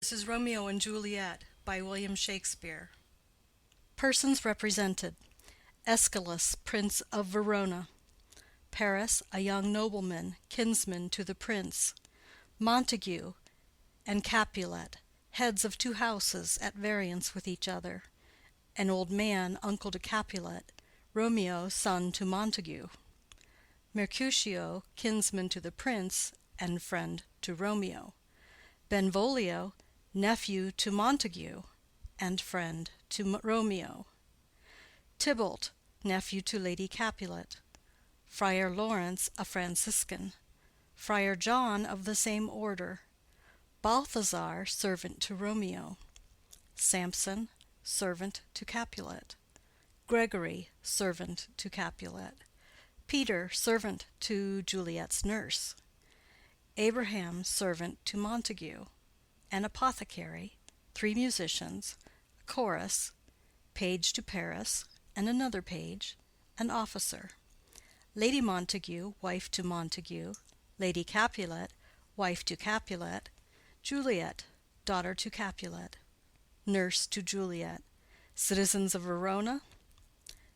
This is Romeo and Juliet by William Shakespeare. Persons represented: Aeschylus, Prince of Verona; Paris, a young nobleman, kinsman to the prince; Montague and Capulet, heads of two houses at variance with each other; an old man, uncle to Capulet; Romeo, son to Montague; Mercutio, kinsman to the prince, and friend to Romeo; Benvolio, nephew to Montague, and friend to Romeo; Tybalt, nephew to Lady Capulet; Friar Lawrence, a Franciscan; Friar John of the same order; Balthazar, servant to Romeo; Samson, servant to Capulet; Gregory, servant to Capulet; Peter, servant to Juliet's nurse; Abraham, servant to Montague; an apothecary; three musicians; a chorus; page to Paris, and another page; an officer; Lady Montague, wife to Montague; Lady Capulet, wife to Capulet; Juliet, daughter to Capulet; nurse to Juliet; citizens of Verona;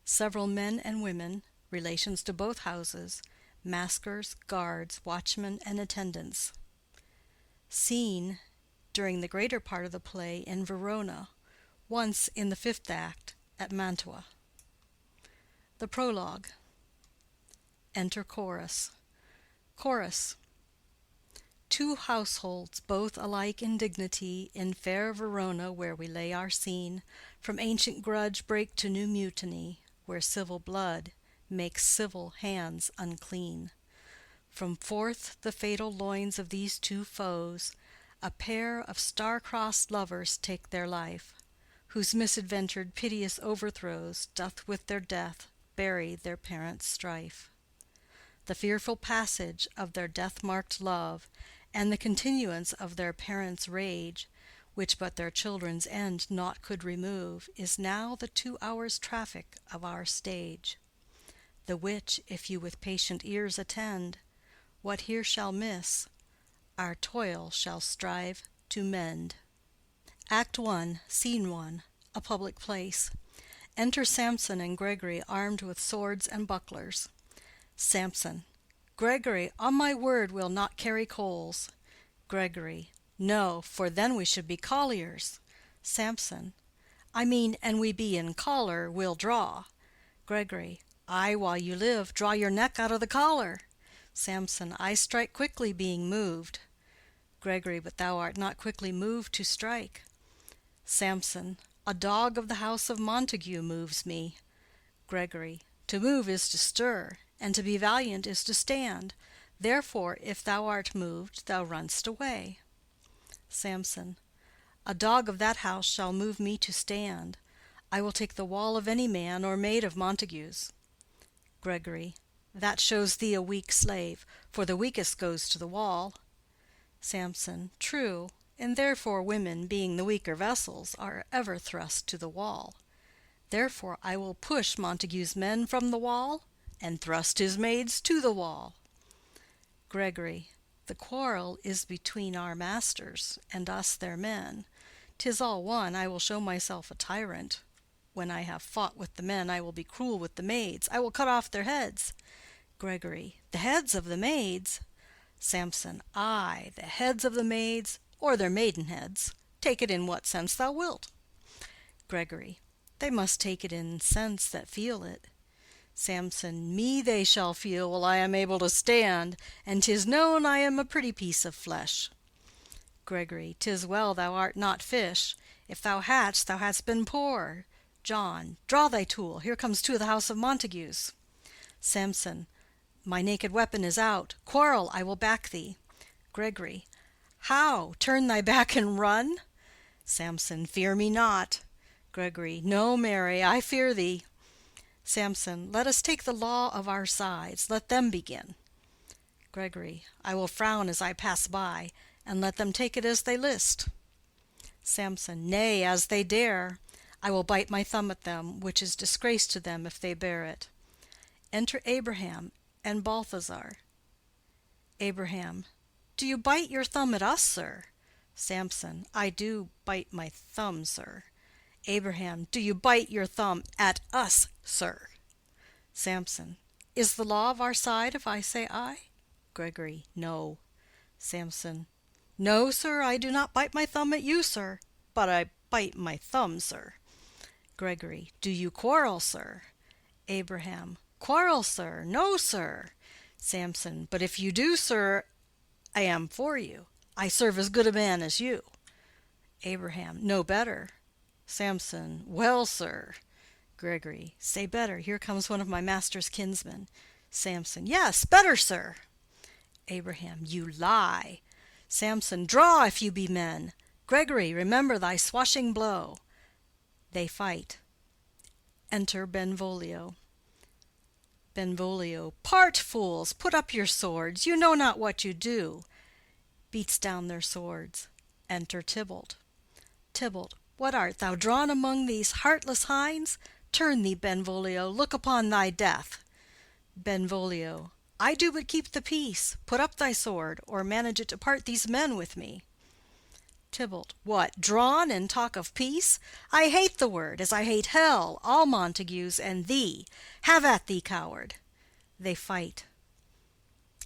several men and women, relations to both houses; maskers, guards, watchmen, and attendants. Scene, during the greater part of the play, in Verona, once in the fifth act at Mantua. The Prologue. Enter Chorus. Chorus. Two households, both alike in dignity, in fair Verona, where we lay our scene, from ancient grudge break to new mutiny, where civil blood makes civil hands unclean. From forth the fatal loins of these two foes, a pair of star-crossed lovers take their life, whose misadventured piteous overthrows doth with their death bury their parents' strife. The fearful passage of their death-marked love, and the continuance of their parents' rage, which but their children's end naught could remove, is now the 2 hours' traffic of our stage; the which, if you with patient ears attend, what here shall miss, our toil shall strive to mend. Act I, Scene I. A public place. Enter Samson and Gregory, armed with swords and bucklers. Samson. Gregory, on my word, we'll not carry coals. Gregory. No, for then we should be colliers. Samson. I mean, an we be in collar, we'll draw. Gregory. Ay, while you live, draw your neck out of the collar. Samson. I strike quickly, being moved. Gregory. But thou art not quickly moved to strike. Samson. A dog of the house of Montague moves me. Gregory. To move is to stir, and to be valiant is to stand. Therefore, if thou art moved, thou run'st away. Samson. A dog of that house shall move me to stand. I will take the wall of any man or maid of Montague's. Gregory. That shows thee a weak slave, for the weakest goes to the wall. Samson. True, and therefore women, being the weaker vessels, are ever thrust to the wall. Therefore I will push Montague's men from the wall, and thrust his maids to the wall. Gregory. The quarrel is between our masters, and us their men. 'Tis all one, I will show myself a tyrant. When I have fought with the men, I will be cruel with the maids, I will cut off their heads. Gregory. The heads of the maids? Samson. Ay, the heads of the maids, or their maidenheads. Take it in what sense thou wilt. Gregory. They must take it in sense that feel it. Samson. Me they shall feel while I am able to stand, and 'tis known I am a pretty piece of flesh. Gregory. 'Tis well thou art not fish. If thou hadst, thou hadst been poor. John. Draw thy tool, here comes two of the house of Montagues. Samson. My naked weapon is out. Quarrel, I will back thee. Gregory. How? Turn thy back and run? Samson. Fear me not. Gregory. No, marry, I fear thee. Samson. Let us take the law of our sides. Let them begin. Gregory. I will frown as I pass by, and let them take it as they list. Samson. Nay, as they dare. I will bite my thumb at them, which is disgrace to them if they bear it. Enter Abraham and Balthazar. Abraham. Do you bite your thumb at us, sir? Samson. I do bite my thumb, sir. Abraham. Do you bite your thumb at us, sir? Samson. Is the law of our side if I say I? Gregory. No. Samson. No, sir, I do not bite my thumb at you, sir, but I bite my thumb, sir. Gregory. Do you quarrel, sir? Abraham. Quarrel, sir? No, sir. Samson. But if you do, sir, I am for you. I serve as good a man as you. Abraham. No better. Samson. Well, sir. Gregory. Say better. Here comes one of my master's kinsmen. Samson. Yes, better, sir. Abraham. You lie. Samson. Draw, if you be men. Gregory, remember thy swashing blow. They fight. Enter Benvolio. Benvolio. Part, fools! Put up your swords. You know not what you do. Beats down their swords. Enter Tybalt. Tybalt. What art thou drawn among these heartless hinds? Turn thee, Benvolio, look upon thy death. Benvolio. I do but keep the peace. Put up thy sword, or manage it to part these men with me. Tybalt. What, drawn, and talk of peace? I hate the word, as I hate hell, all Montagues, and thee. Have at thee, coward. They fight.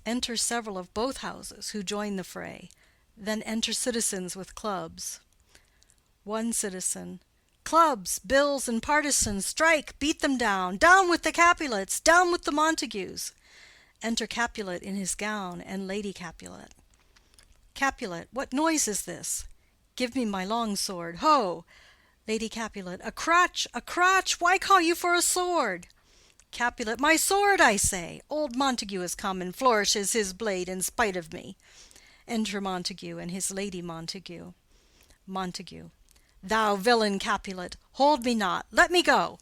Enter several of both houses, who join the fray. Then enter citizens with clubs. One citizen. Clubs, bills, and partisans, strike, beat them down. Down with the Capulets, down with the Montagues. Enter Capulet in his gown, and Lady Capulet. Capulet. What noise is this? Give me my long sword. Ho! Lady Capulet. A crutch, a crutch! Why call you for a sword? Capulet. My sword, I say. Old Montague has come and flourishes his blade in spite of me. Enter Montague and his Lady Montague. Montague. Thou villain Capulet, hold me not. Let me go.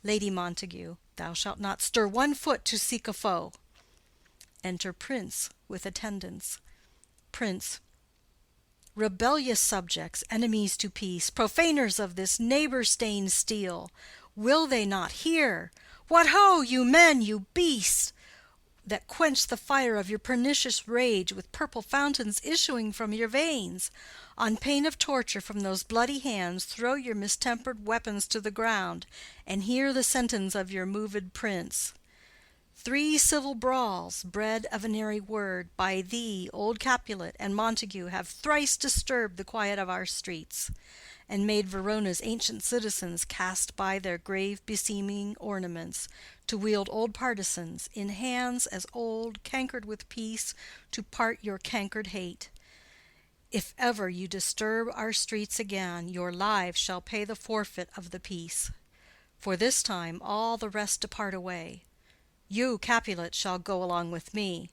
Lady Montague. Thou shalt not stir one foot to seek a foe. Enter Prince with attendants. Prince. Rebellious subjects, enemies to peace, profaners of this neighbor-stained steel, will they not hear? What ho, you men, you beasts, that quench the fire of your pernicious rage with purple fountains issuing from your veins? On pain of torture from those bloody hands, throw your mistempered weapons to the ground, and hear the sentence of your moved prince. 3 civil brawls, bred of an airy word, by thee, old Capulet, and Montague, have thrice disturbed the quiet of our streets, and made Verona's ancient citizens cast by their grave beseeming ornaments, to wield old partisans, in hands as old, cankered with peace, to part your cankered hate. If ever you disturb our streets again, your lives shall pay the forfeit of the peace. For this time all the rest depart away. You, Capulet, shall go along with me,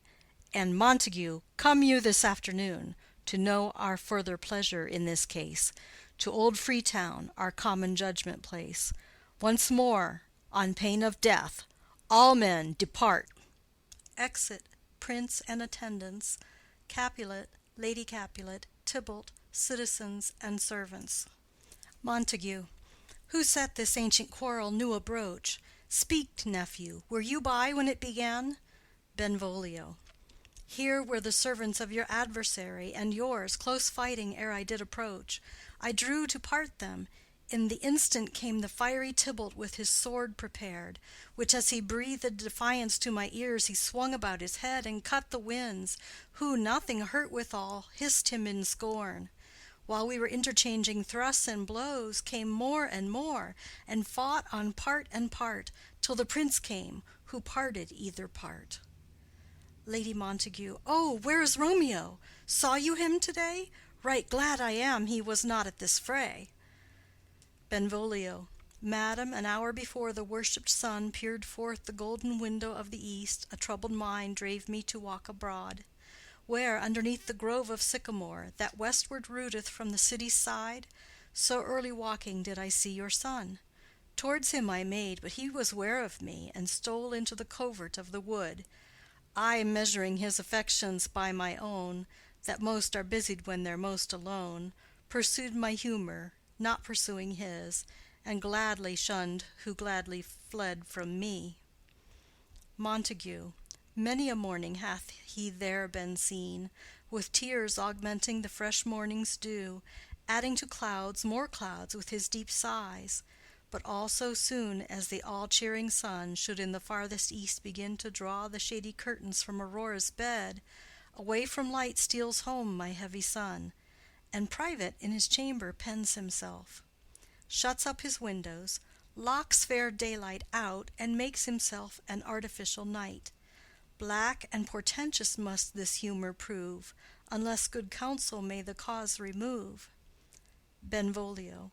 and Montague, come you this afternoon, to know our further pleasure in this case, to old Freetown, our common judgment place. Once more, on pain of death, all men depart. Exit Prince and attendants, Capulet, Lady Capulet, Tybalt, citizens, and servants. Montague. Who set this ancient quarrel new abroach? Speak, nephew, were you by when it began? Benvolio. Here were the servants of your adversary and yours, close fighting ere I did approach. I drew to part them. In the instant came the fiery Tybalt with his sword prepared, which as he breathed defiance to my ears, he swung about his head and cut the winds, who, nothing hurt withal, hissed him in scorn. While we were interchanging thrusts and blows, came more and more, and fought on part and part, till the prince came, who parted either part. Lady Montague. Oh, where is Romeo? Saw you him to-day? Right glad I am he was not at this fray. Benvolio. Madam, an hour before the worshipped sun peered forth the golden window of the east, a troubled mind drave me to walk abroad, where, underneath the grove of sycamore, that westward rooteth from the city's side, so early walking did I see your son. Towards him I made, but he was ware of me, and stole into the covert of the wood. I, measuring his affections by my own, that most are busied when they're most alone, pursued my humor, not pursuing his, and gladly shunned who gladly fled from me. Montague. Many a morning hath he there been seen, with tears augmenting the fresh morning's dew, adding to clouds more clouds with his deep sighs, but all so soon as the all-cheering sun should in the farthest east begin to draw the shady curtains from Aurora's bed, away from light steals home my heavy son, and private in his chamber pens himself, shuts up his windows, locks fair daylight out, and makes himself an artificial night. Black and portentous must this humor prove, unless good counsel may the cause remove. Benvolio.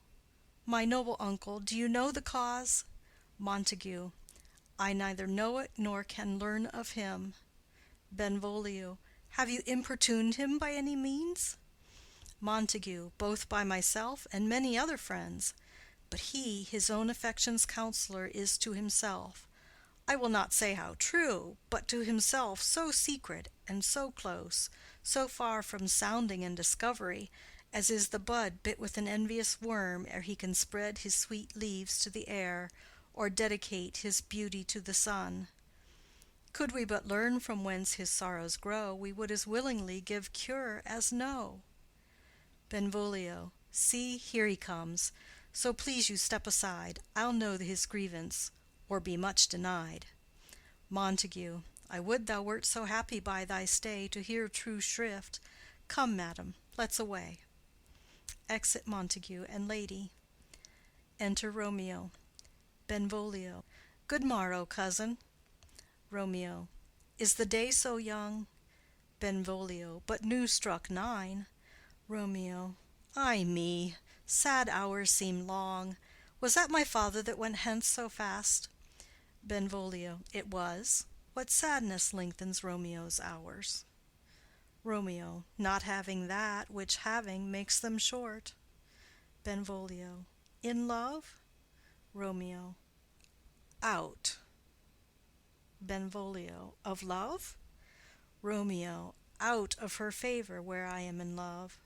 My noble uncle, do you know the cause? Montague. I neither know it nor can learn of him. Benvolio. Have you importuned him by any means? Montague. Both by myself and many other friends. But he, his own affection's counselor, is to himself. I will not say how true, but to himself so secret and so close, so far from sounding and discovery, as is the bud bit with an envious worm ere he can spread his sweet leaves to the air, or dedicate his beauty to the sun. Could we but learn from whence his sorrows grow, we would as willingly give cure as know. Benvolio. See, here he comes. So please you step aside. I'll know his grievance, or be much denied. Montague. I would thou wert so happy by thy stay to hear true shrift. Come, madam, let's away. Exit Montague and lady. Enter Romeo. Benvolio. Good morrow, cousin. Romeo. Is the day so young? Benvolio. But new struck 9. Romeo. Ay me, sad hours seem long. Was that my father that went hence so fast? Benvolio. It was. What sadness lengthens Romeo's hours? Romeo. Not having that which having makes them short. Benvolio. In love? Romeo. Out. Benvolio. Of love? Romeo. Out of her favor where I am in love.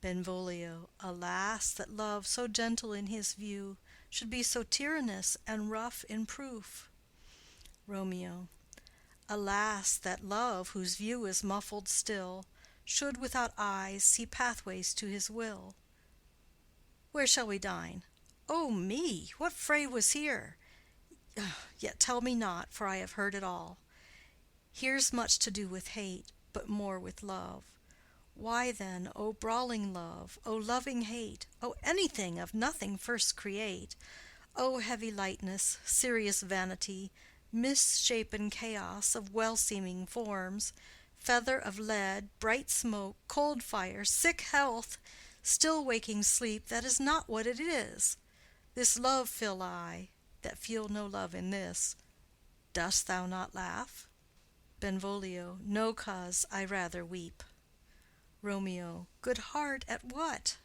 Benvolio. Alas, that love, so gentle in his view, should be so tyrannous and rough in proof. Romeo. Alas, that love, whose view is muffled still, should without eyes see pathways to his will. Where shall we dine? O me! What fray was here? Yet tell me not, for I have heard it all. Here's much to do with hate, but more with love. Why then, O brawling love, O loving hate, O anything of nothing first create, O heavy lightness, serious vanity, misshapen chaos of well-seeming forms, feather of lead, bright smoke, cold fire, sick health, still waking sleep that is not what it is. This love feel I, that feel no love in this. Dost thou not laugh? Benvolio. No, cause I rather weep. Romeo. Good heart at what?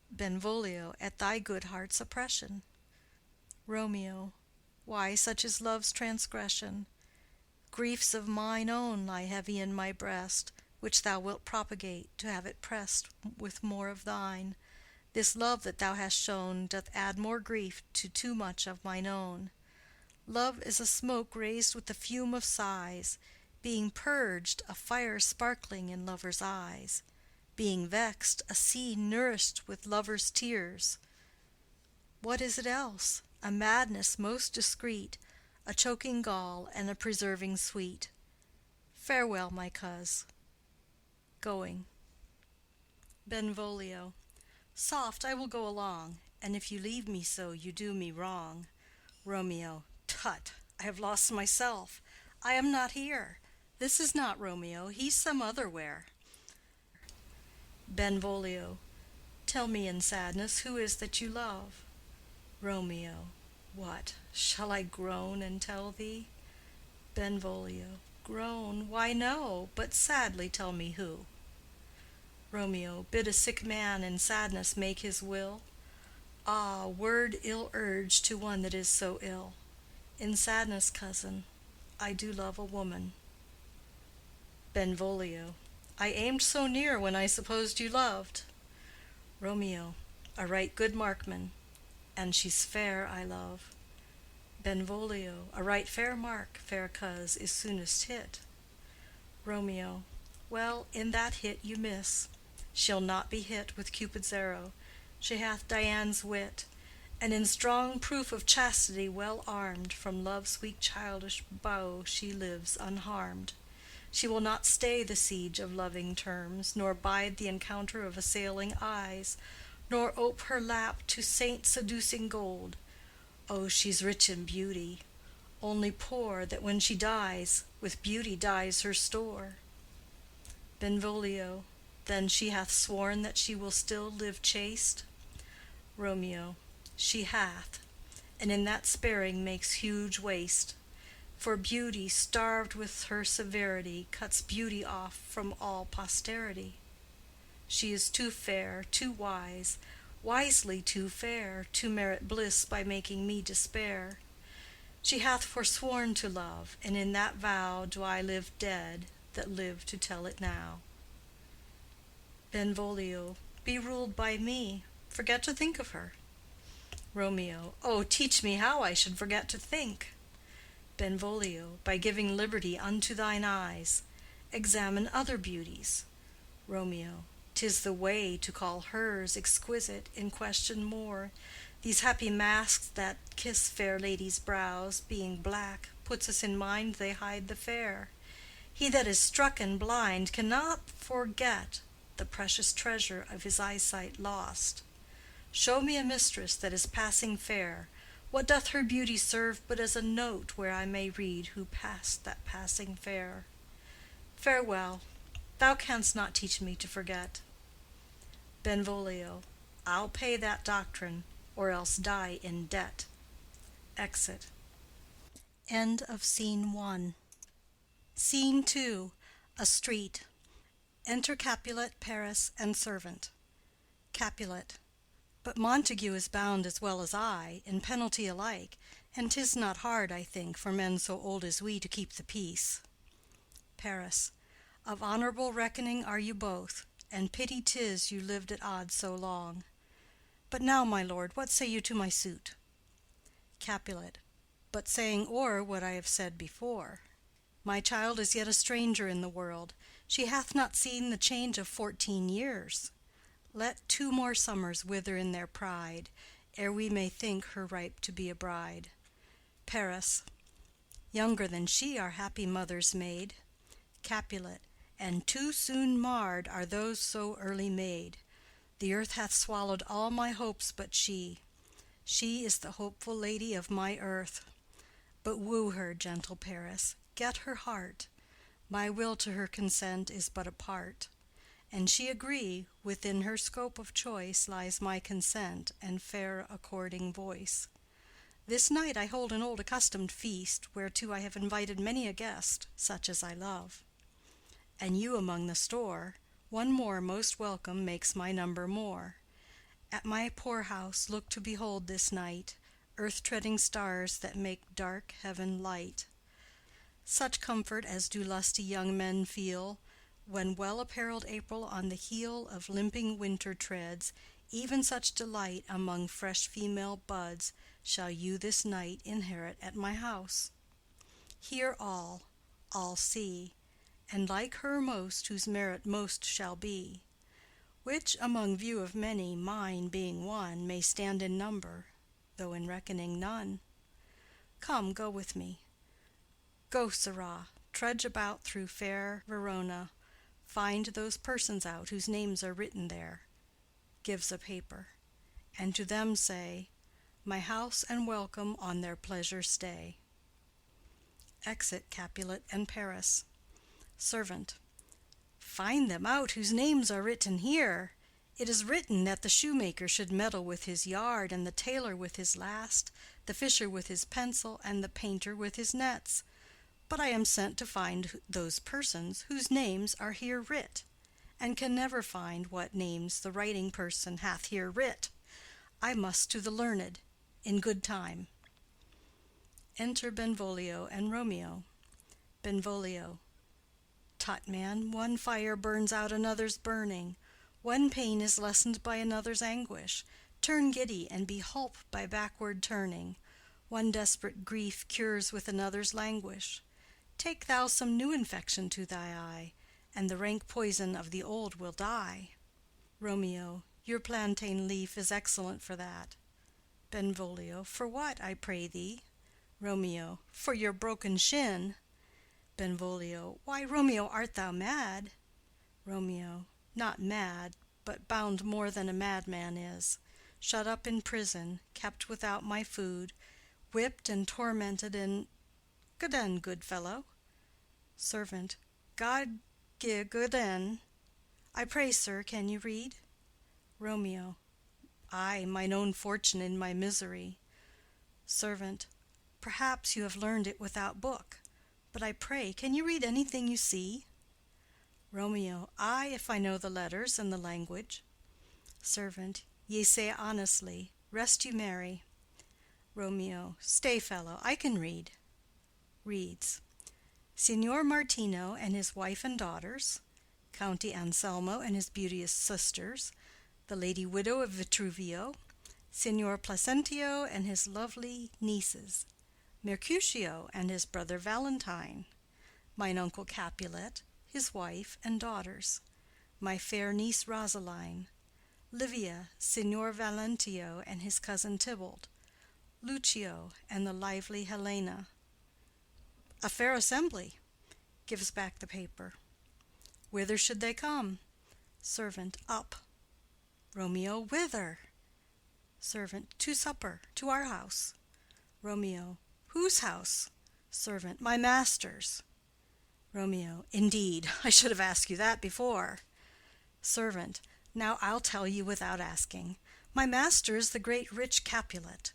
Benvolio. At thy good heart's oppression. Romeo. Why, such is love's transgression. Griefs of mine own lie heavy in my breast, which thou wilt propagate, to have it pressed with more of thine. This love that thou hast shown doth add more grief to too much of mine own. Love is a smoke raised with the fume of sighs, being purged, a fire sparkling in lovers' eyes, being vexed, a sea nourished with lovers' tears. What is it else? A madness most discreet, a choking gall and a preserving sweet. Farewell, my coz. Going. Benvolio. Soft, I will go along, and if you leave me so, you do me wrong. Romeo. Tut, I have lost myself. I am not here. This is not Romeo, he's some other where. Benvolio. Tell me in sadness, who is that you love? Romeo. What, shall I groan and tell thee? Benvolio. Groan, why no, but sadly tell me who. Romeo. Bid a sick man in sadness make his will. Ah, word ill urged to one that is so ill. In sadness, cousin, I do love a woman. Benvolio. I aimed so near when I supposed you loved. Romeo. A right good markman, and she's fair I love. Benvolio. A right fair mark, fair coz, is soonest hit. Romeo. Well, in that hit you miss. She'll not be hit with Cupid's arrow. She hath Dian's wit, and in strong proof of chastity well armed, from love's weak childish bow she lives unharmed. She will not stay the siege of loving terms, nor bide the encounter of assailing eyes, nor ope her lap to saint seducing gold. Oh, she's rich in beauty, only poor that when she dies, with beauty dies her store. Benvolio, then she hath sworn that she will still live chaste? Romeo, she hath, and in that sparing makes huge waste. For beauty, starved with her severity, cuts beauty off from all posterity. She is too fair, too wise, wisely too fair, to merit bliss by making me despair. She hath forsworn to love, and in that vow do I live dead that live to tell it now. Benvolio, be ruled by me. Forget to think of her. Romeo, oh, teach me how I should forget to think. Benvolio, by giving liberty unto thine eyes. Examine other beauties. Romeo, 'tis the way to call hers exquisite in question more. These happy masks that kiss fair ladies' brows, being black, puts us in mind they hide the fair. He that is struck and blind cannot forget the precious treasure of his eyesight lost. Show me a mistress that is passing fair. What doth her beauty serve but as a note where I may read who passed that passing fair? Farewell, thou canst not teach me to forget. Benvolio, I'll pay that doctrine, or else die in debt. Exit. End of Scene 1. Scene 2. A street. Enter Capulet, Paris, and servant. Capulet. But Montague is bound as well as I, in penalty alike, and 'tis not hard, I think, for men so old as we to keep the peace. Paris. Of honorable reckoning are you both, and pity 'tis you lived at odds so long. But now, my lord, what say you to my suit? Capulet. But saying o'er what I have said before. My child is yet a stranger in the world. She hath not seen the change of 14 years. Let 2 more summers wither in their pride, ere we may think her ripe to be a bride. Paris. Younger than she our happy mother's maid. Capulet. And too soon marred are those so early made. The earth hath swallowed all my hopes but she. She is the hopeful lady of my earth. But woo her, gentle Paris, get her heart. My will to her consent is but a part. And she agree, within her scope of choice lies my consent and fair according voice. This night I hold an old accustomed feast, whereto I have invited many a guest, such as I love. And you among the store, one more most welcome makes my number more. At my poor house look to behold this night, earth-treading stars that make dark heaven light. Such comfort as do lusty young men feel, when well-apparelled April on the heel of limping winter treads, even such delight among fresh female buds shall you this night inherit at my house. Hear all see, and like her most whose merit most shall be, which among view of many, mine being one, may stand in number, though in reckoning none. Come, go with me. Go, sirrah, trudge about through fair Verona, find those persons out whose names are written there, gives a paper, and to them say, my house and welcome on their pleasure stay. Exit Capulet and Paris. Servant. Find them out whose names are written here. It is written that the shoemaker should meddle with his yard, and the tailor with his last, the fisher with his pencil, and the painter with his nets. But I am sent to find those persons whose names are here writ, and can never find what names the writing person hath here writ. I must to the learned, in good time. Enter Benvolio and Romeo. Benvolio. Tut, man, one fire burns out another's burning. One pain is lessened by another's anguish. Turn giddy, and be holp by backward turning. One desperate grief cures with another's languish. Take thou some new infection to thy eye, and the rank poison of the old will die. Romeo, your plantain leaf is excellent for that. Benvolio, for what, I pray thee? Romeo, for your broken shin. Benvolio, why, Romeo, art thou mad? Romeo, not mad, but bound more than a madman is, shut up in prison, kept without my food, whipped and tormented in— Good end, good fellow. Servant, God gi' good end. I pray, sir, can you read? Romeo, ay, mine own fortune in my misery. Servant, perhaps you have learned it without book, but I pray, can you read anything you see? Romeo, ay, if I know the letters and the language. Servant, ye say honestly, rest you merry. Romeo, stay, fellow, I can read. Reads. Signor Martino and his wife and daughters, County Anselmo and his beauteous sisters, the lady widow of Vitruvio, Signor Placentio and his lovely nieces, Mercutio and his brother Valentine, mine uncle Capulet, his wife and daughters, my fair niece Rosaline, Livia, Signor Valentio and his cousin Tybalt, Lucio and the lively Helena. A fair assembly. Gives back the paper. Whither should they come? Servant, up. Romeo, whither? Servant, to supper, to our house. Romeo, whose house? Servant, my master's. Romeo, indeed, I should have asked you that before. Servant, now I'll tell you without asking. My master is the great rich Capulet,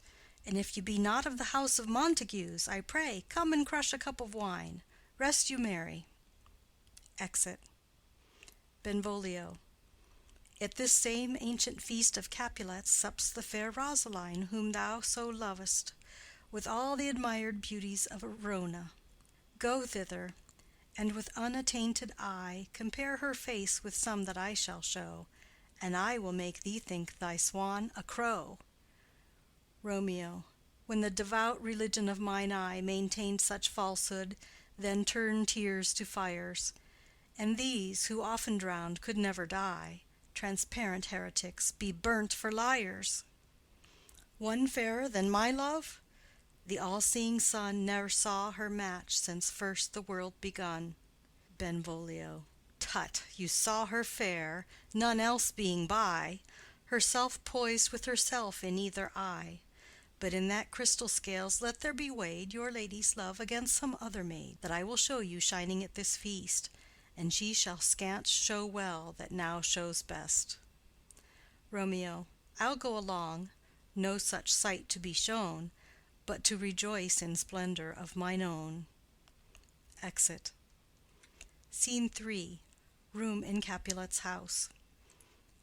and if you be not of the house of Montagues, I pray, come and crush a cup of wine. Rest you merry. Exit. Benvolio. At this same ancient feast of Capulets sups the fair Rosaline, whom thou so lovest, with all the admired beauties of Verona. Go thither, and with unattainted eye compare her face with some that I shall show, and I will make thee think thy swan a crow. Romeo. When the devout religion of mine eye maintained such falsehood, then turn tears to fires, and these, who often drowned, could never die, transparent heretics, be burnt for liars. One fairer than my love? The all-seeing sun ne'er saw her match since first the world begun. Benvolio. Tut, you saw her fair, none else being by, herself poised with herself in either eye. But in that crystal scales let there be weighed your lady's love against some other maid that I will show you shining at this feast, and she shall scant show well that now shows best. Romeo. I'll go along, no such sight to be shown, but to rejoice in splendor of mine own. Exit. Scene 3. Room in Capulet's house.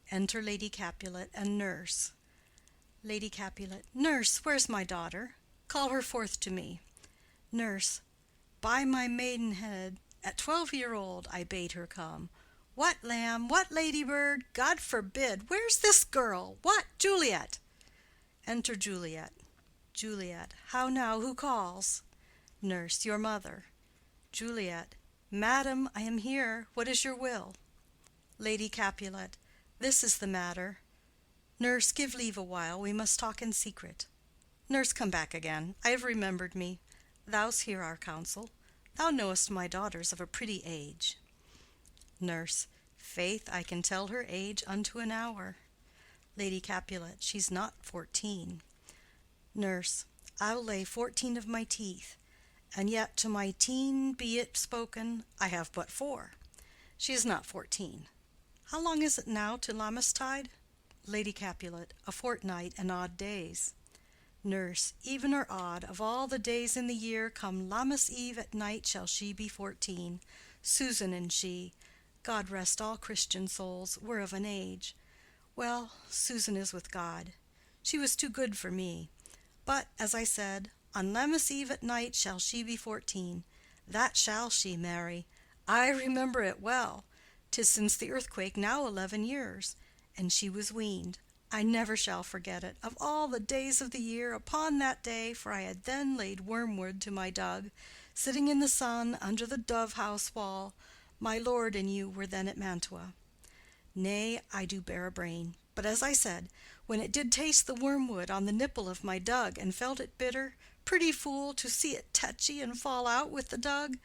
Enter Lady Capulet and nurse. Lady Capulet. Nurse, where's my daughter? Call her forth to me. Nurse. By my maidenhead, at 12-year-old I bade her come. What, lamb? What, ladybird? God forbid! Where's this girl? What, Juliet? Enter Juliet. Juliet. How now? Who calls? Nurse. Your mother. Juliet. Madam, I am here. What is your will? Lady Capulet. This is the matter. Nurse, give leave a while. We must talk in secret. Nurse, come back again. I have remembered me. Thou's hear our counsel. Thou knowest my daughter's of a pretty age. Nurse. Faith, I can tell her age unto an hour. Lady Capulet. She's not 14. Nurse. I'll lay 14 of my teeth, and yet to my teen be it spoken, I have but 4. She is not 14. How long is it now to Lammastide? Lady Capulet. A fortnight and odd days. Nurse. Even or odd, of all the days in the year, come Lammas Eve at night shall she be 14. Susan and she, God rest all Christian souls, were of an age. Well, Susan is with God. She was too good for me. But, as I said, on Lammas Eve at night shall she be 14. That shall she, Mary. I remember it well. 'Tis since the earthquake now 11 years, and she was weaned. I never shall forget it. Of all the days of the year, upon that day, for I had then laid wormwood to my dug, sitting in the sun under the dove-house wall, My lord and you were then at Mantua. Nay, I do bear a brain. But as I said, when it did taste the wormwood on the nipple of my dug, and felt it bitter, pretty fool, to see it tetchy and fall out with the dug.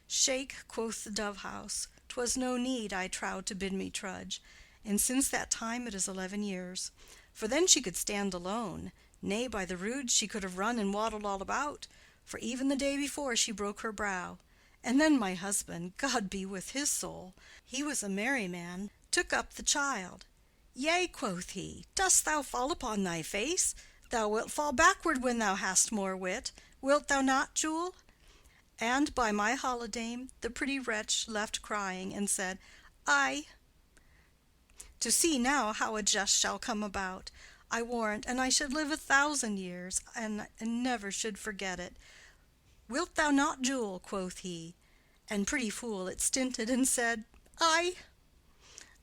Shake, quoth the dove-house, 'twas no need, I trow, to bid me trudge, and since that time it is 11 years. For then she could stand alone, nay, by the rood she could have run and waddled all about, for even the day before she broke her brow. And then my husband, God be with his soul, he was a merry man, took up the child. Yea, quoth he, dost thou fall upon thy face? Thou wilt fall backward when thou hast more wit. Wilt thou not, Jewel? And by my holidame, the pretty wretch left crying, and said, Aye. To see now how a jest shall come about, I warrant, and I should live 1,000 years, and never should forget it. Wilt thou not, Jewel? Quoth he. And pretty fool it stinted, and said, Aye.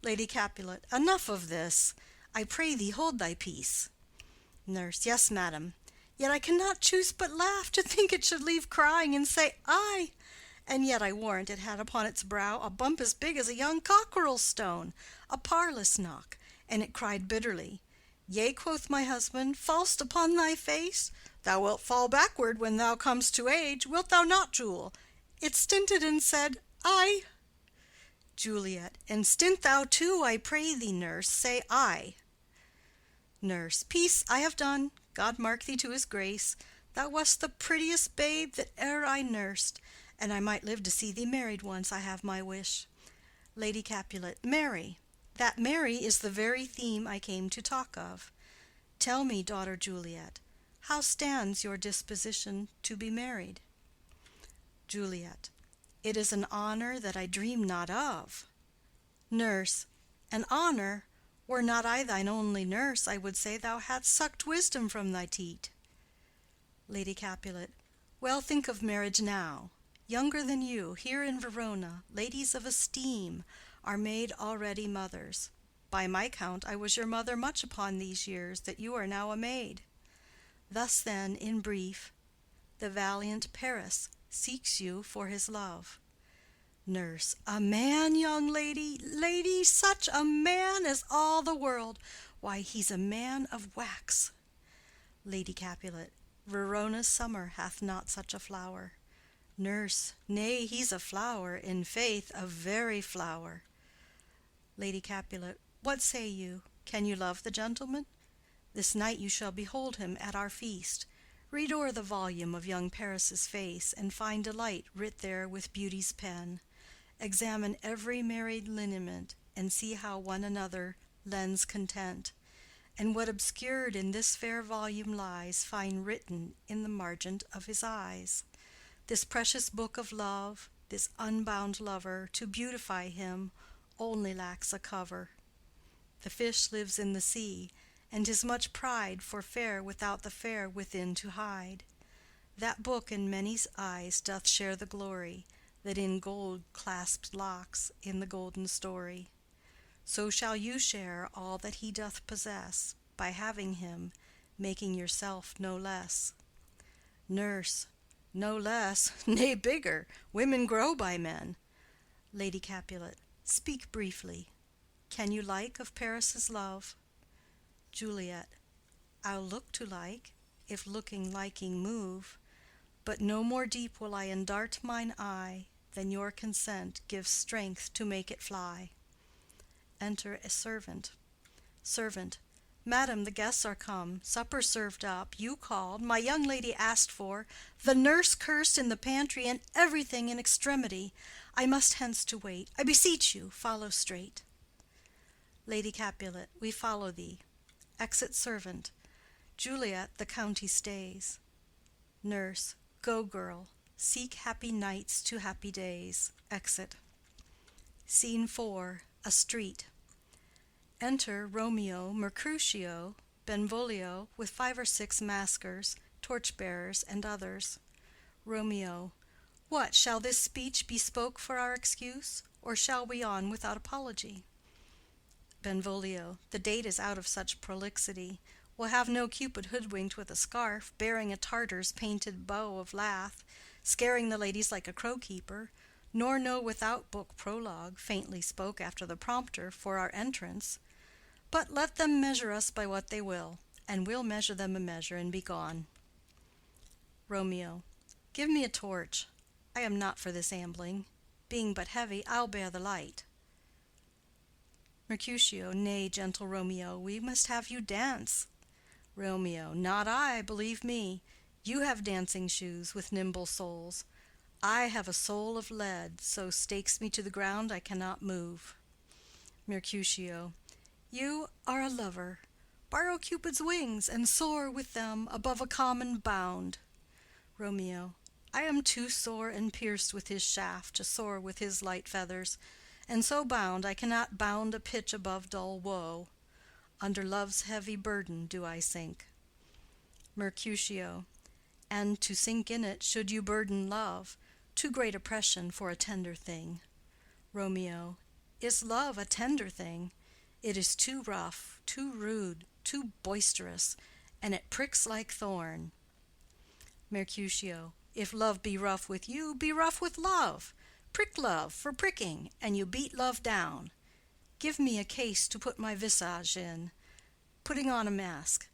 Lady Capulet. Enough of this. I pray thee hold thy peace. Nurse. Yes, madam. Yet I cannot choose but laugh to think it should leave crying and say aye. And yet I warrant it had upon its brow a bump as big as a young cockerel stone, a parlous knock, and it cried bitterly. Yea, quoth my husband, fall'st upon thy face? Thou wilt fall backward when thou comest to age. Wilt thou not, Jewel? It stinted and said, Aye. Juliet. And stint thou too, I pray thee, nurse, say aye. Nurse. Peace, I have done. God mark thee to his grace. Thou wast the prettiest babe that e'er I nursed, and I might live to see thee married once, I have my wish. Lady Capulet. Marry. That marry is the very theme I came to talk of. Tell me, daughter Juliet, how stands your disposition to be married? Juliet. It is an honor that I dream not of. Nurse. An honor? Were not I thine only nurse, I would say thou hadst sucked wisdom from thy teat. Lady Capulet. Well, think of marriage now. Younger than you, here in Verona, ladies of esteem, are made already mothers. By my count, I was your mother much upon these years that you are now a maid. Thus then, in brief, the valiant Paris seeks you for his love. Nurse. A man, young lady, lady, such a man as all the world. Why, he's a man of wax. Lady Capulet. Verona's summer hath not such a flower. Nurse. Nay, he's a flower, in faith, a very flower. Lady Capulet. What say you? Can you love the gentleman? This night you shall behold him at our feast. Read o'er the volume of young Paris's face, and find delight writ there with beauty's pen. Examine every married lineament, and see how one another lends content. And what obscured in this fair volume lies, find written in the margent of his eyes. This precious book of love, this unbound lover, to beautify him, only lacks a cover. The fish lives in the sea, and 'tis much pride for fair without the fair within to hide. That book in many's eyes doth share the glory that in gold clasped locks in the golden story. So shall you share all that he doth possess, by having him, making yourself no less. Nurse. No less, nay, bigger. Women grow by men. Lady Capulet. Speak briefly. Can you like of Paris's love? Juliet. I'll look to like, if looking liking move, but no more deep will I endart mine eye than your consent gives strength to make it fly. Enter a servant. Servant. Madam, the guests are come, supper served up, you called, my young lady asked for, the nurse cursed in the pantry, and everything in extremity. I must hence to wait. I beseech you, follow straight. Lady Capulet. We follow thee. Exit servant. Juliet, the county stays. Nurse. Go, girl. Seek happy nights to happy days. Exit. Scene 4. A street. Enter Romeo, Mercutio, Benvolio, with 5 or 6 maskers, torch-bearers, and others. Romeo. What, shall this speech be spoke for our excuse, or shall we on without apology? Benvolio. The date is out of such prolixity. We'll have no Cupid hoodwinked with a scarf, bearing a Tartar's painted bow of lath, scaring the ladies like a crow-keeper, nor no without book prologue faintly spoke after the prompter for our entrance. But let them measure us by what they will, and we'll measure them a measure and be gone. Romeo. Give me a torch. I am not for this ambling. Being but heavy, I'll bear the light. Mercutio. Nay, gentle Romeo, we must have you dance. Romeo. Not I, believe me. You have dancing shoes with nimble soles. I have a soul of lead, so stakes me to the ground I cannot move. Mercutio. You are a lover. Borrow Cupid's wings, and soar with them above a common bound. Romeo. I am too sore and pierced with his shaft to soar with his light feathers, and so bound I cannot bound a pitch above dull woe. Under love's heavy burden do I sink. Mercutio. And to sink in it should you burden love, too great oppression for a tender thing. Romeo. Is love a tender thing? It is too rough, too rude, too boisterous, and it pricks like thorn. Mercutio. If love be rough with you, be rough with love. Prick love for pricking, and you beat love down. Give me a case to put my visage in, putting on a mask.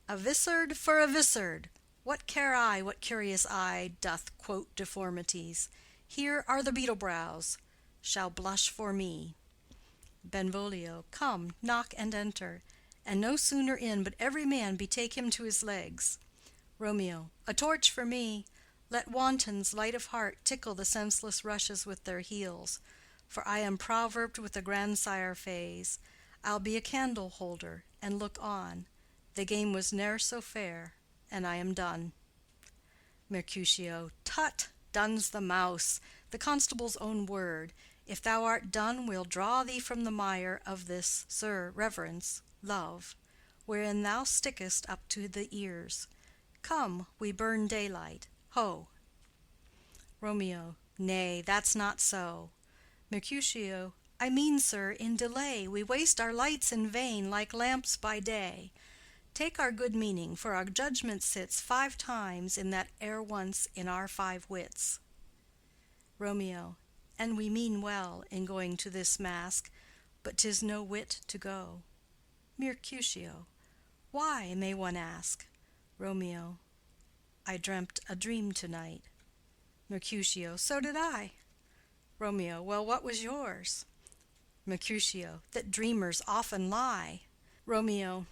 A vizard for a vizard. What care I what curious eye doth quote deformities? Here are the beetle brows, shall blush for me. Benvolio. Come, knock and enter, and no sooner in but every man betake him to his legs. Romeo. A torch for me. Let wantons light of heart tickle the senseless rushes with their heels, for I am proverbed with the grandsire phase. I'll be a candle holder, and look on. The game was ne'er so fair, and I am done. Mercutio. Tut! Done's the mouse, the constable's own word. If thou art done, we'll draw thee from the mire of this, sir, reverence, love, wherein thou stickest up to the ears. Come, we burn daylight. Ho! Romeo. Nay, that's not so. Mercutio. I mean, sir, in delay we waste our lights in vain, like lamps by day. Take our good meaning, for our judgment sits 5 times in that ere once in our 5 wits. Romeo. And we mean well in going to this mask, but 'tis no wit to go. Mercutio. Why, may one ask? Romeo. I dreamt a dream to-night. Mercutio. So did I. Romeo. Well, what was yours? Mercutio. That dreamers often lie. Romeo.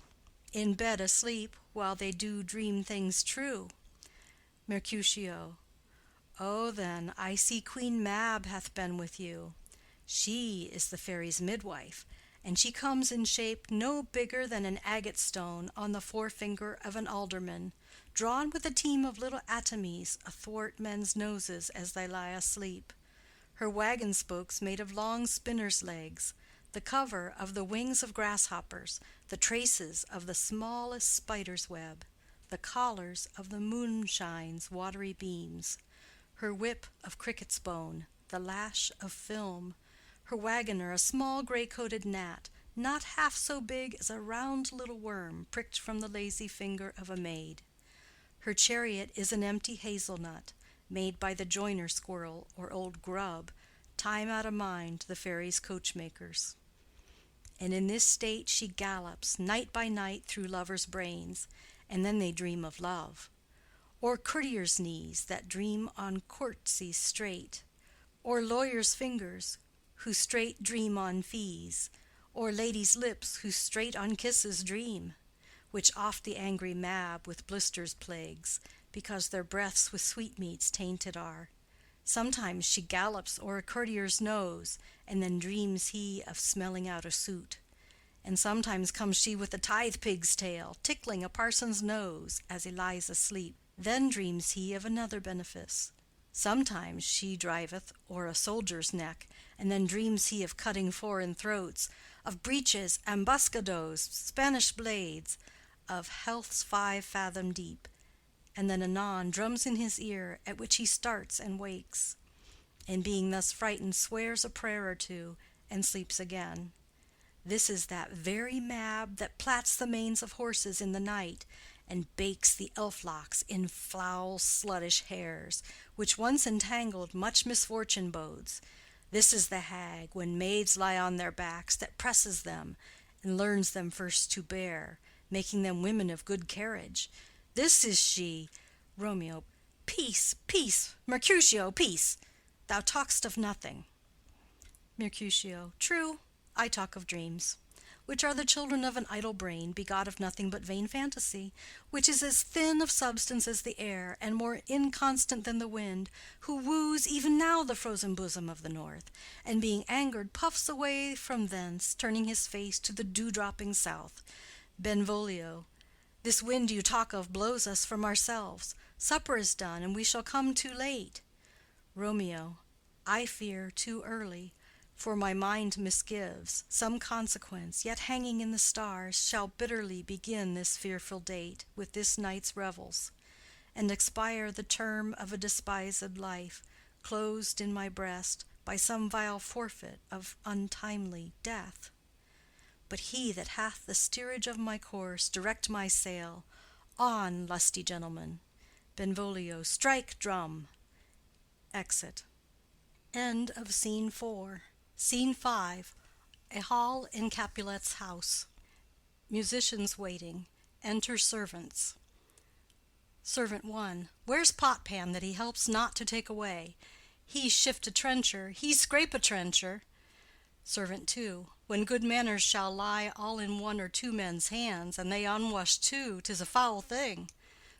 In bed asleep, while they do dream things true. Mercutio. Oh, then, I see Queen Mab hath been with you. She is the fairy's midwife, and she comes in shape no bigger than an agate stone on the forefinger of an alderman, drawn with a team of little atomies athwart men's noses as they lie asleep. Her wagon spokes made of long spinners' legs, the cover of the wings of grasshoppers, the traces of the smallest spider's web, the collars of the moonshine's watery beams, her whip of cricket's bone, the lash of film, her wagoner a small gray-coated gnat, not half so big as a round little worm pricked from the lazy finger of a maid. Her chariot is an empty hazelnut, made by the joiner squirrel or old grub, time out of mind to the fairies' coachmakers. And in this state she gallops night by night through lovers' brains, and then they dream of love. Or courtiers' knees that dream on courtesies straight, or lawyers' fingers who straight dream on fees, or ladies' lips who straight on kisses dream, which oft the angry Mab with blisters plagues, because their breaths with sweetmeats tainted are. Sometimes she gallops o'er a courtier's nose, and then dreams he of smelling out a suit. And sometimes comes she with a tithe-pig's tail, tickling a parson's nose as he lies asleep. Then dreams he of another benefice. Sometimes she driveth o'er a soldier's neck, and then dreams he of cutting foreign throats, of breeches, ambuscados, Spanish blades, of health's 5 fathom deep, and then anon drums in his ear, at which he starts and wakes, and being thus frightened swears a prayer or two, and sleeps again. This is that very Mab that plats the manes of horses in the night, and bakes the elf-locks in foul sluttish hairs, which once entangled much misfortune bodes. This is the hag, when maids lie on their backs, that presses them, and learns them first to bear, making them women of good carriage. This is she. Romeo. Peace, peace, Mercutio, peace. Thou talk'st of nothing. Mercutio. True, I talk of dreams, which are the children of an idle brain, begot of nothing but vain fantasy, which is as thin of substance as the air, and more inconstant than the wind, who woos even now the frozen bosom of the north, and being angered puffs away from thence, turning his face to the dew-dropping south. Benvolio. This wind you talk of blows us from ourselves. Supper is done, and we shall come too late. Romeo. I fear too early, for my mind misgives some consequence, yet hanging in the stars, shall bitterly begin this fearful date with this night's revels, and expire the term of a despised life, closed in my breast by some vile forfeit of untimely death. But he that hath the steerage of my course, direct my sail. On, lusty gentlemen. Benvolio. Strike, drum. Exit. End of Scene 4. Scene 5. A hall in Capulet's house. Musicians waiting. Enter servants. Servant 1. Where's Potpan that he helps not to take away? He shift a trencher, he scrape a trencher. Servant 2. When good manners shall lie all in one or two men's hands, and they unwashed too, 'tis a foul thing.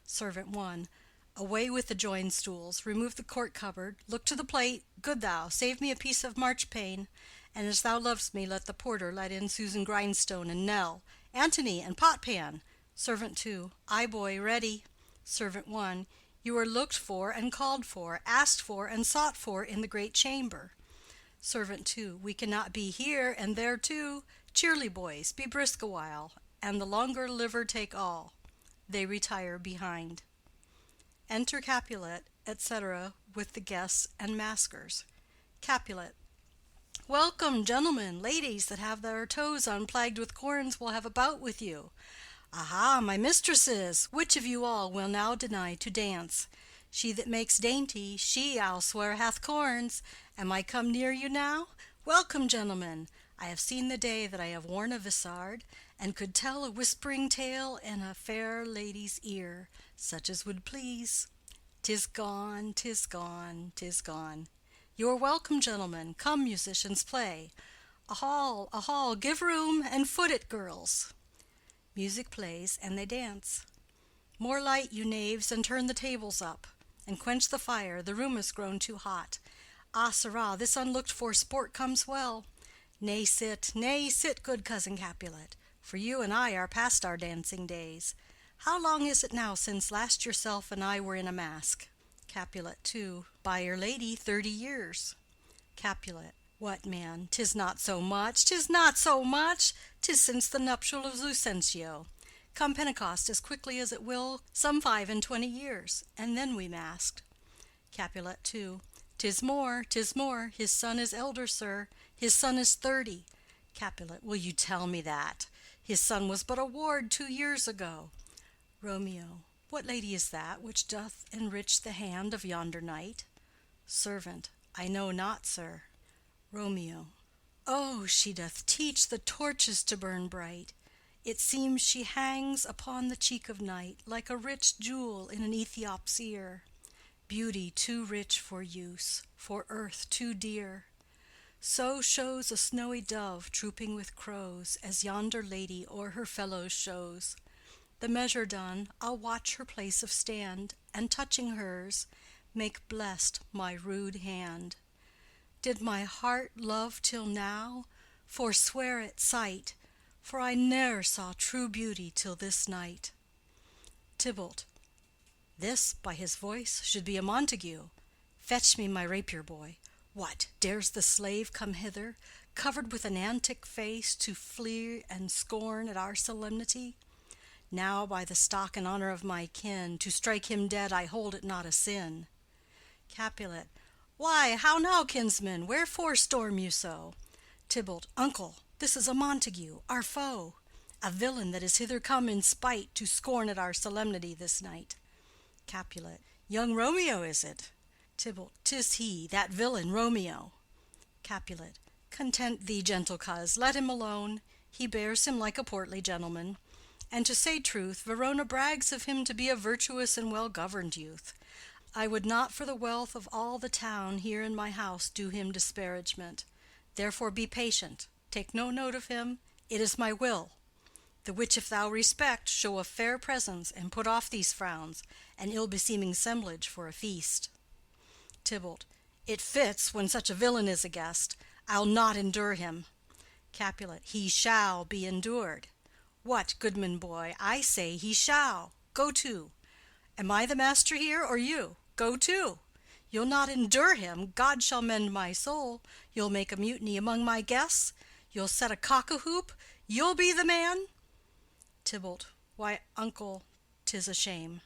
Servant 1. Away with the joined stools, remove the court cupboard, look to the plate, good thou, save me a piece of marchpane, and as thou lovest me, let the porter let in Susan Grindstone and Nell, Antony and Potpan. Servant 2. Aye, boy, ready. Servant 1. You are looked for and called for, asked for and sought for in the great chamber. Servant 2. We cannot be here and there too. Cheerly, boys, be brisk a while, and the longer liver take all. They retire behind. Enter Capulet, etc., with the guests and maskers. Capulet. Welcome, gentlemen, ladies that have their toes unplagued with corns will have a bout with you. Aha, my mistresses, which of you all will now deny to dance? She that makes dainty, she, I'll swear, hath corns. Am I come near you now? Welcome, gentlemen. I have seen the day that I have worn a vissard, and could tell a whispering tale in a fair lady's ear, such as would please. 'Tis gone, 'tis gone, 'tis gone. You are welcome, gentlemen. Come, musicians, play. A hall, give room, and foot it, girls. Music plays, and they dance. More light, you knaves, and turn the tables up, and quench the fire, the room is grown too hot. Ah, sirrah, this unlooked-for sport comes well. Nay, sit, good cousin Capulet, for you and I are past our dancing days. How long is it now since last yourself and I were in a mask? Capulet. 2. By your lady, 30 years. Capulet. What, man, 'tis not so much, 'tis not so much, 'tis since the nuptial of Lucentio. Come Pentecost as quickly as it will, some 25 years, and then we masked. Capulet. 2. 'Tis more, 'tis more, his son is elder, sir, his son is 30. Capulet. Will you tell me that? His son was but a ward 2 years ago. Romeo. What lady is that which doth enrich the hand of yonder knight? Servant. I know not, sir. Romeo. Oh, she doth teach the torches to burn bright. It seems she hangs upon the cheek of night like a rich jewel in an Ethiop's ear. Beauty too rich for use, for earth too dear. So shows a snowy dove trooping with crows, as yonder lady o'er her fellows shows. The measure done, I'll watch her place of stand, and touching hers, make blessed my rude hand. Did my heart love till now? Forswear at sight, for I ne'er saw true beauty till this night. Tybalt. This, by his voice, should be a Montague. Fetch me my rapier, boy. What, dares the slave come hither, covered with an antic face, to flee and scorn at our solemnity? Now, by the stock and honor of my kin, to strike him dead I hold it not a sin. Capulet. Why, how now, kinsman, wherefore storm you so? Tybalt. Uncle, this is a Montague, our foe. a villain that is hither come in spite to scorn at our solemnity this night. Capulet. Young Romeo is it? Tybalt. 'Tis he, that villain Romeo. Capulet. Content thee, gentle coz, let him alone. He bears him like a portly gentleman. And to say truth, Verona brags of him to be a virtuous and well-governed youth. I would not for the wealth of all the town here in my house do him disparagement. Therefore be patient, take no note of him, it is my will. The which if thou respect, show a fair presence, and put off these frowns, and ill-beseeming semblage for a feast. Tybalt. It fits when such a villain is a guest. I'll not endure him. Capulet. He shall be endured. What, goodman boy, I say he shall. Go to. Am I the master here, or you? Go to. You'll not endure him, God shall mend my soul. You'll make a mutiny among my guests. You'll set a cock-a-hoop. You'll be the man. Tybalt. Why, uncle, 'tis a shame.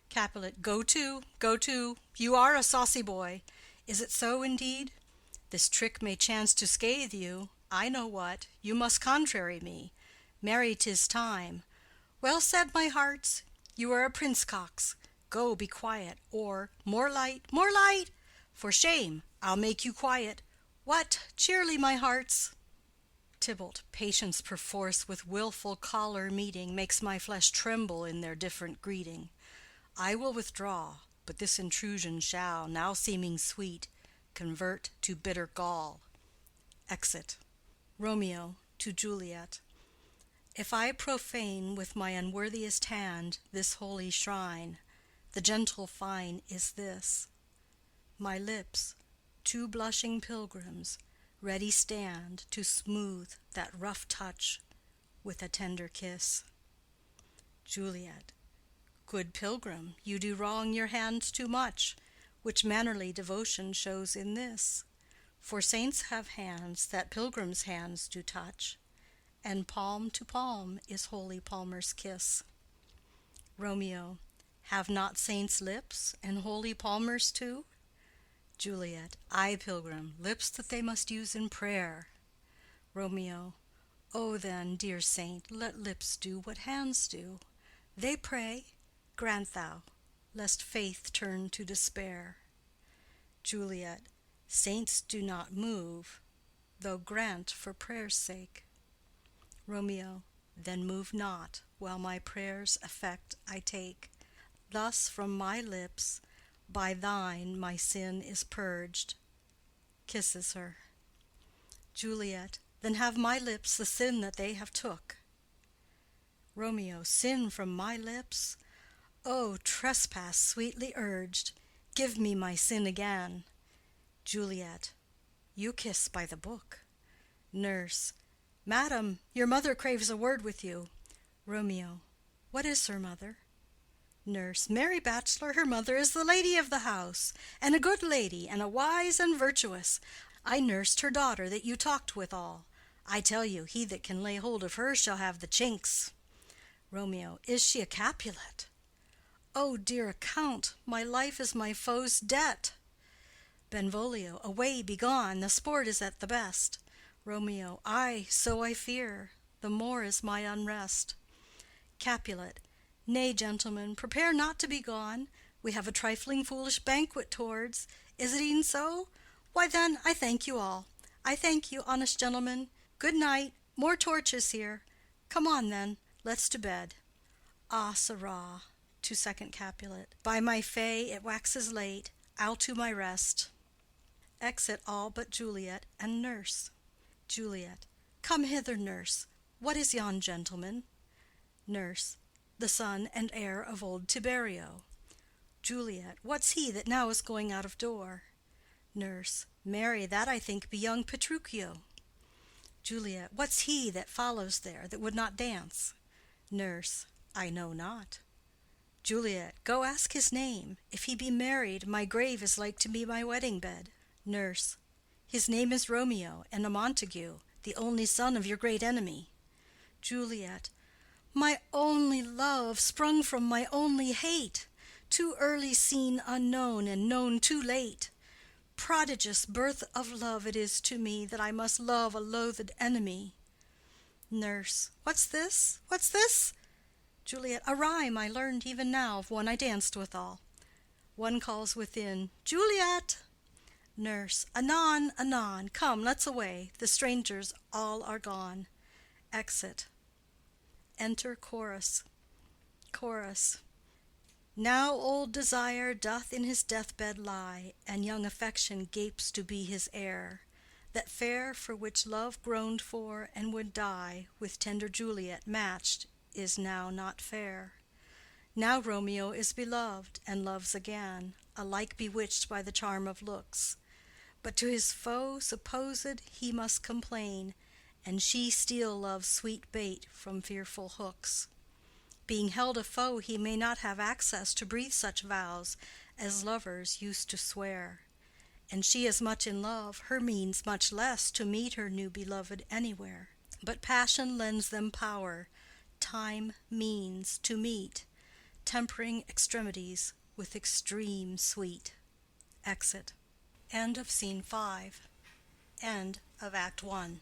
Capulet. Go to, go to. You are a saucy boy. Is it so indeed? This trick may chance to scathe you. I know what. You must contrary me. Marry, 'tis time. Well said, my hearts. You are a prince-cox. Go, be quiet, or more light, more light. For shame, I'll make you quiet. What, cheerly, my hearts. Tybalt. Patience perforce with wilful choler meeting makes my flesh tremble in their different greeting. I will withdraw, but this intrusion shall, now seeming sweet, convert to bitter gall. Exit. Romeo to Juliet. If I profane with my unworthiest hand this holy shrine, the gentle fine is this: my lips, two blushing pilgrims, ready stand to smooth that rough touch with a tender kiss. Juliet. Good pilgrim, you do wrong your hands too much, which mannerly devotion shows in this. For saints have hands that pilgrims' hands do touch, and palm to palm is holy palmer's kiss. Romeo. Have not saints lips, and holy palmers too? Juliet. Ay, pilgrim, lips that they must use in prayer. Romeo. O then, dear saint, let lips do what hands do. They pray, grant thou, lest faith turn to despair. Juliet. Saints do not move, though grant for prayer's sake. Romeo. Then move not, while my prayer's effect I take. Thus from my lips, by thine my sin is purged. Kisses her. Juliet. Then have my lips the sin that they have took. Romeo. Sin from my lips? O trespass sweetly urged, give me my sin again. Juliet. You kiss by the book. Nurse. Madam, your mother craves a word with you. Romeo. What is her mother? Nurse. Merry bachelor, her mother is the lady of the house, and a good lady, and a wise and virtuous. I nursed her daughter that you talked withal. I tell you, he that can lay hold of her shall have the chinks. Romeo. Is she a Capulet? O dear account, my life is my foe's debt. Benvolio. Away, be gone, the sport is at the best. Romeo. Ay, so I fear, the more is my unrest. Capulet. Nay, gentlemen, prepare not to be gone. We have a trifling foolish banquet towards. Is it e'en so? Why then, I thank you all. I thank you, honest gentlemen. Good night. More torches here. Come on then, let's to bed. Ah, sirrah, to second Capulet. By my fay, it waxes late. I'll to my rest. Exit all but Juliet and nurse. Juliet. Come hither, nurse. What is yon gentleman? Nurse. The son and heir of old Tiberio. Juliet. What's he that now is going out of door? Nurse. Marry, that I think be young Petruchio. Juliet. What's he that follows there, that would not dance? Nurse. I know not. Juliet. Go ask his name. If he be married, my grave is like to be my wedding bed. Nurse. His name is Romeo, and a Montague, the only son of your great enemy. Juliet. My only love, sprung from my only hate, too early seen unknown, and known too late. Prodigious birth of love it is to me, that I must love a loathed enemy. Nurse. What's this? What's this? Juliet. A rhyme I learned even now of one I danced withal. One calls within, Juliet! Nurse. Anon, anon. Come, let's away. The strangers all are gone. Exit. Enter chorus. Chorus. Now old desire doth in his deathbed lie, and young affection gapes to be his heir. That fair for which love groaned for and would die, with tender Juliet matched, is now not fair. Now Romeo is beloved, and loves again, alike bewitched by the charm of looks. But to his foe supposed he must complain, and she steal love's sweet bait from fearful hooks. Being held a foe, he may not have access to breathe such vows as lovers used to swear. And she as much in love, her means much less to meet her new beloved anywhere. But passion lends them power, time means to meet, tempering extremities with extreme sweet. Exit. End of Scene 5. End of Act 1.